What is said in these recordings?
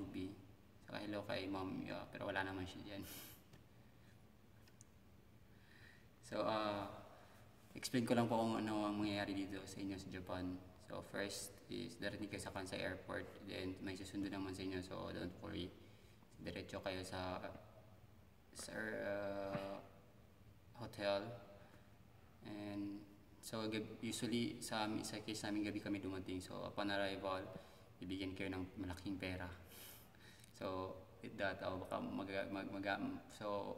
Ruby. Saka hello kay Ma'am pero wala naman siya dyan. So, explain ko lang po kung ano ang mangyayari dito sa inyo sa Japan. So, first is darating kayo sa Kansai Airport, then may susundo naman sa inyo, so don't worry. Diretso kayo sa hotel. And so, usually sa case namin gabi kami dumating. So, upon arrival, bibigyan kayo ng malaking pera. So, with that, baka so,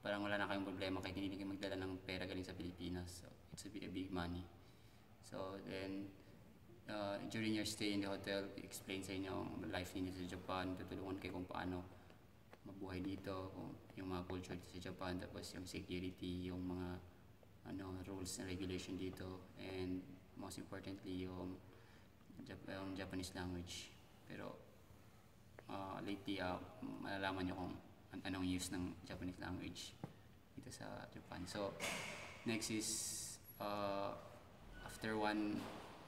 parang wala na kayong problema kahit hindi kayo magdala ng pera galing sa Pilipinas. So, it's a big money. So, then, during your stay in the hotel, explain sa inyo ang life ninyo sa Japan, tutulungan kayo kung paano mabuhay dito, kung yung mga culture dito sa Japan, tapos yung security, yung mga rules and regulation dito, and most importantly, yung Japanese language. Pero, lately, malalaman nyo kung anong use ng Japanese language dito sa Japan. So, next is, after one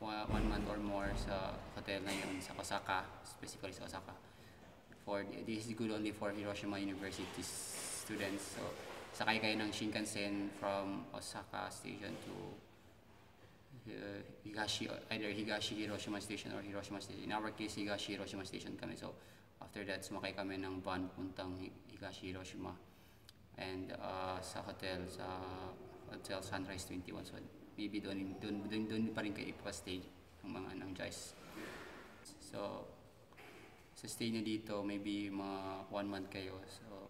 month or more sa hotel na yun sa Osaka, specifically sa Osaka, this is good only for Hiroshima University students. So, sakay kayo ng Shinkansen from Osaka Station to either Higashi Hiroshima Station or Hiroshima Station. In our case, Higashi Hiroshima Station kami. So, after that, sumakay kami ng van puntang Higashi Hiroshima. And sa hotel Sunrise 21. So, maybe doon pa rin kayo ipastay ng mga Joyce. So, sa stay nyo dito, maybe mga 1 month kayo. So,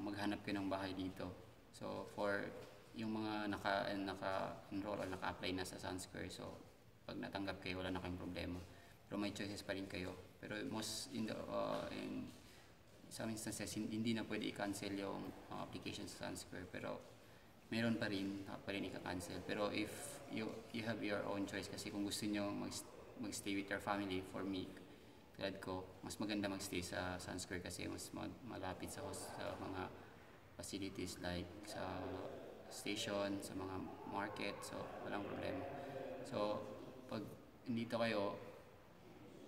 maghanap kayo ng bahay dito. So, for yung mga naka-enroll or naka-apply na sa Sun Square, so, pag natanggap kayo, wala na kayong problema. Pero may choices pa rin kayo. Pero in some instances, hindi na pwede i-cancel yung application sa Sun Square. Pero, meron pa rin i-cancel. Pero if you have your own choice, kasi kung gusto nyo mag-stay with your family, for me, tulad ko, mas maganda mag-stay sa Sun Square kasi mas malapit sa mga facilities like sa station, sa mga market, so walang problema. So, pag nandito kayo,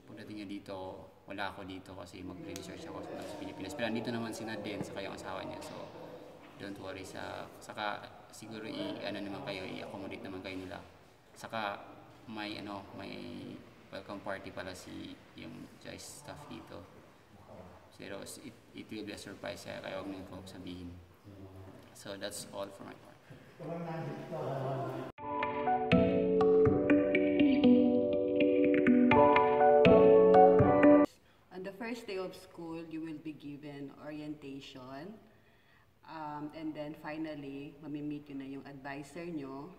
pagdating nyo dito, wala ako dito kasi mag-research ako sa Pilipinas. Pero nandito naman si Nadine sa kayong asawa niya, so don't worry. Saka siguro naman kayo, i-accommodate naman kayo nila. Saka may welcome party pala yung Joyce staff dito. Pero it will be a surprise kaya huwag niyo po sabihin. So that's all for my part. On the first day of school, you will be given orientation. And then finally, mamimit yun na yung advisor nyo,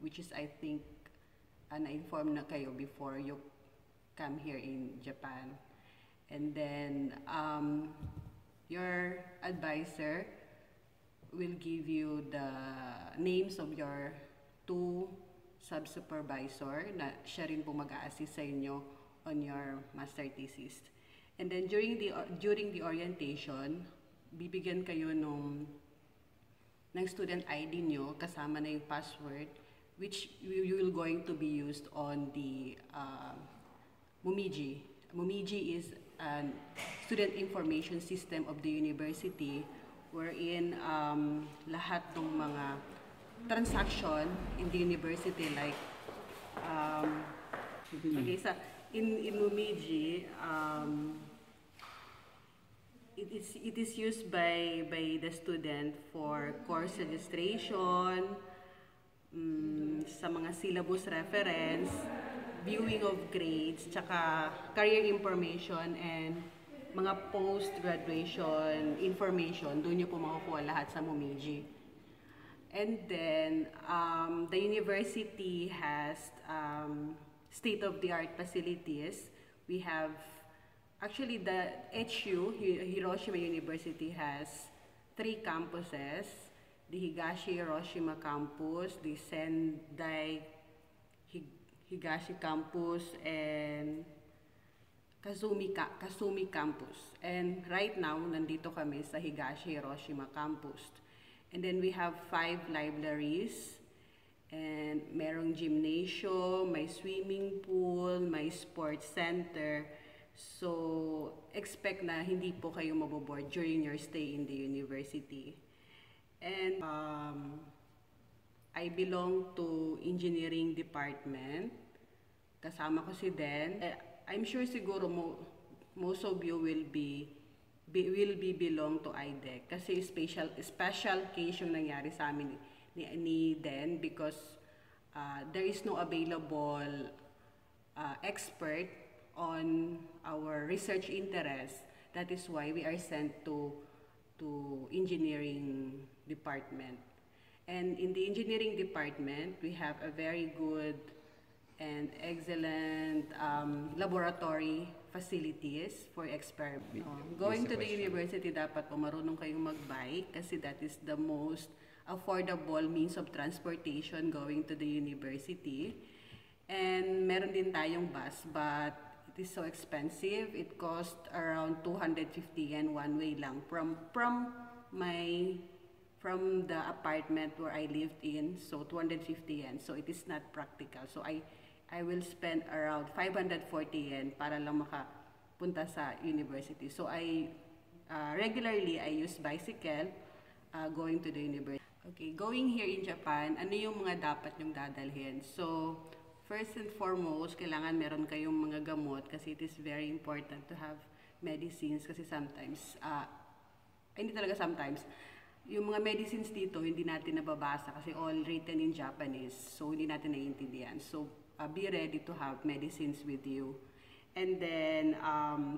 which is I think, na-inform na kayo before you come here in Japan. And then, your advisor will give you the names of your 2 sub-supervisor na siya rin po mag-a-assist sa inyo on your master thesis. And then, during the orientation, bibigyan kayo ng student ID nyo, kasama na yung password, which you will going to be used on the Momiji. Momiji is a student information system of the university wherein lahat ng mga transaction in the university like in Momiji, it is used by the student for course registration, sa mga syllabus reference, viewing of grades, tsaka career information and mga post-graduation information. Doon nyo po makukuha lahat sa Momiji. And then, the university has state-of-the-art facilities. We have, actually the HU, Hiroshima University, has 3 campuses. The Higashi Hiroshima campus, the Sendai Higashi campus, and Kasumi campus. And right now, nandito kami sa Higashi Hiroshima campus. And then we have 5 libraries, and merong gymnasium, may swimming pool, may sports center. So, expect na hindi po kayo maboboard during your stay in the university. And I belong to engineering department. Kasama ko si Den. I'm sure siguro most of you will be belong to IDEC kasi special case yung nangyari sa amin ni Den because there is no available expert on our research interest. That is why we are sent to engineering department. And in the engineering department, we have a very good and excellent laboratory facilities for experiment. Going to the university, dapat po marunong kayong mag-bike kasi that is the most affordable means of transportation going to the university. And meron din tayong bus, but it is so expensive. It cost around 250 yen one way lang from the apartment where I lived in, so 250 yen. So it is not practical. So I will spend around 540 yen para lang makapunta sa university. So regularly I use bicycle going to the university. Okay, going here in Japan, ano yung mga dapat yung dadalhin? So first and foremost, kailangan meron kayong mga gamot kasi it is very important to have medicines kasi sometimes, hindi talaga sometimes, yung mga medicines dito hindi natin nababasa kasi all written in Japanese, so hindi natin naiintindihan. So be ready to have medicines with you. And then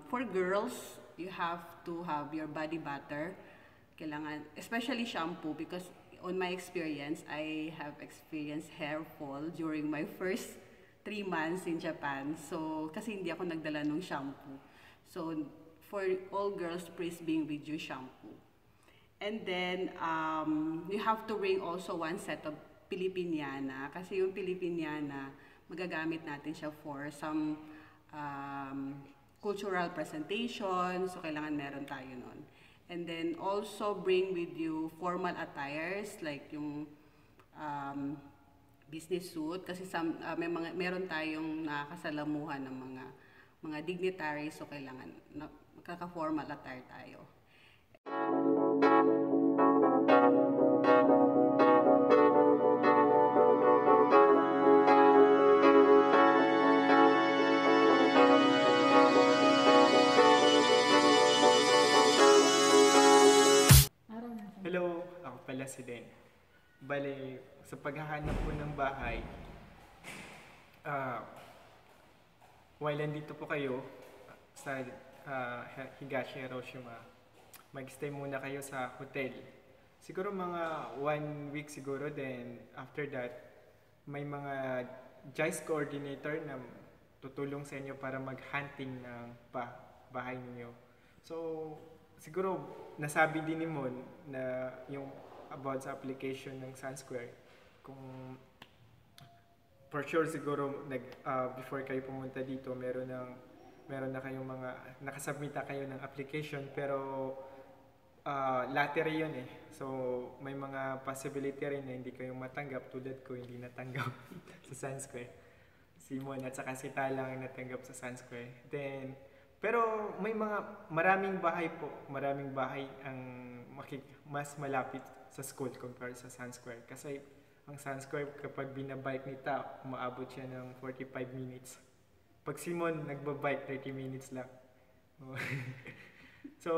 for girls, you have to have your body butter. Kailangan, especially shampoo, because on my experience, I have experienced hair fall during my first 3 months in Japan. So, kasi hindi ako nagdala ng shampoo. So, for all girls, please bring with you shampoo. And then, you have to bring also one set of Pilipiniana. Kasi yung Pilipiniana, magagamit natin siya for some cultural presentation. So, kailangan meron tayo nun. And then also bring with you formal attires like yung business suit kasi meron tayong nakakasalamuhan ng mga dignitaries, so kailangan magkaka-formal attire tayo. Hello, ako pala si Den. Bale, sa paghahanap po ng bahay, while nandito po kayo sa Higashi, Hiroshima, mag-stay muna kayo sa hotel. Siguro mga 1 week siguro, then after that, may mga JICE coordinator na tutulong sa inyo para mag-hunting ng bahay niyo. So, siguro nasabi din ni Mon na yung about sa application ng Sun Square, kung for sure siguro before kayo pumunta dito meron na kayong mga nakasubmit na kayo ng application, pero lottery yun eh. So may mga possibility rin na hindi kayo matanggap, tulad ko hindi natanggap sa Sun Square. Si Mon at saka si Talang ang natanggap sa Sun Square. Then pero may maraming bahay ang mas malapit sa school compared sa Sun Square. Kasi ang Sun Square, kapag binabike ni Ta, umaabot siya ng 45 minutes. Pag si Mon, nagbabike, 30 minutes lang. So,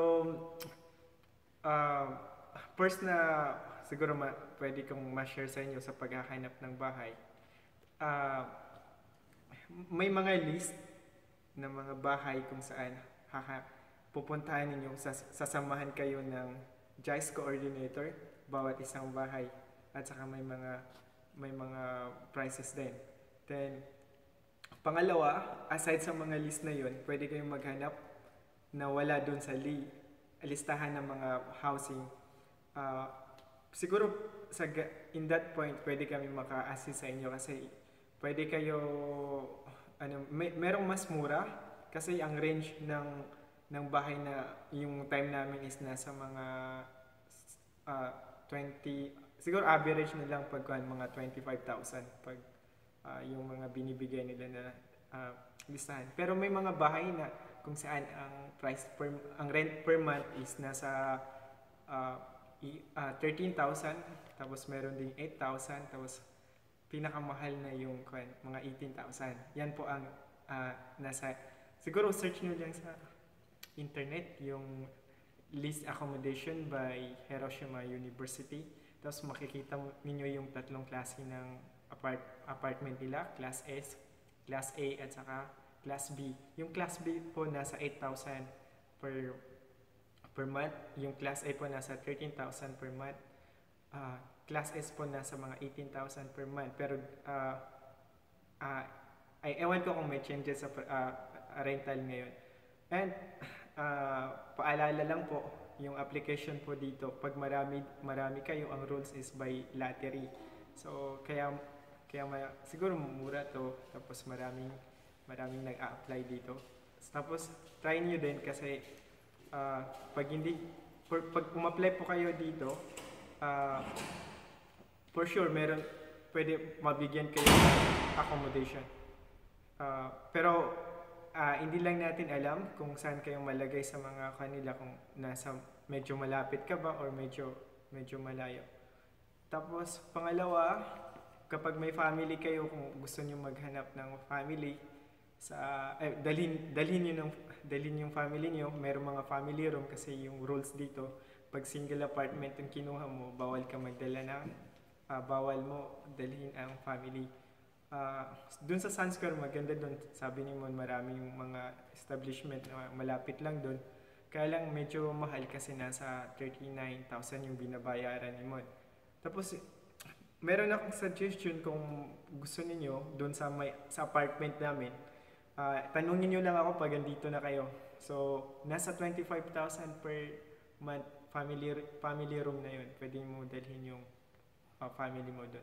first na siguro pwede kong ma-share sa inyo sa paghahanap ng bahay. May mga list ng mga bahay kung saan pupuntahan ninyo, sasamahan kayo ng JICE coordinator bawat isang bahay, at saka may mga prices din. Then pangalawa, aside sa mga list na yun, pwede kayong maghanap na wala dun sa listahan ng mga housing. Siguro in that point pwede kami maka-assist sa inyo kasi pwede kayo merong mas mura kasi ang range ng bahay na yung time namin is nasa mga 20, siguro average na lang pag mga 25,000 pag yung mga binibigay nila na listahan. Pero may mga bahay na kung saan ang rent per month is nasa 13,000, tapos meron ding 8,000, tapos pinakamahal na yung mga 18,000. Yan po ang siguro search nyo lang sa internet yung lease accommodation by Hiroshima University. Tapos makikita ninyo yung tatlong klase ng apartment nila, Class S, Class A, at saka Class B. Yung Class B po nasa 8,000 per month. Yung Class A po nasa 13,000 per month. Class S po nasa mga 18,000 per month. Pero ewan ko kung may changes sa rental ngayon. And paalala lang po, yung application po dito, pag marami kayo, ang rules is by lottery. So kaya siguro mura to, tapos maraming nag-a-apply dito. Tapos try nyo din kasi pag um-apply po kayo dito, for sure pwede mabigyan kayo ng accommodation. Pero hindi lang natin alam kung saan kayo malagay sa mga kanila, kung nasa medyo malapit ka ba or medyo malayo. Tapos pangalawa, kapag may family kayo, kung gusto niyo maghanap ng family, dalhin yung family niyo. Merong mga family room kasi yung rules dito, pag single apartment yung kinuha mo, bawal ka magdala bawal mo dalhin ang family. Dun sa Sun Square, maganda dun. Sabi ni Mon, maraming mga establishment na malapit lang dun. Kaya lang medyo mahal kasi nasa 39,000 yung binabayaran ni Mon. Tapos meron akong suggestion kung gusto niyo dun sa apartment namin. Tanungin niyo lang ako pag andito na kayo. So nasa 25,000 per month family room na yun. Pwede mo dalhin yung family mo dun.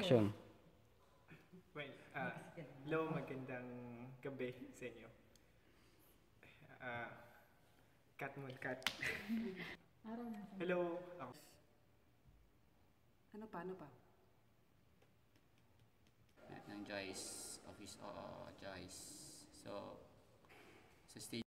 question. Well, hello, magandang gabi sa inyo. Kat mo, Kat. Hello. Ako. Ano pa? ng Joyce office, Joyce. So, sa stage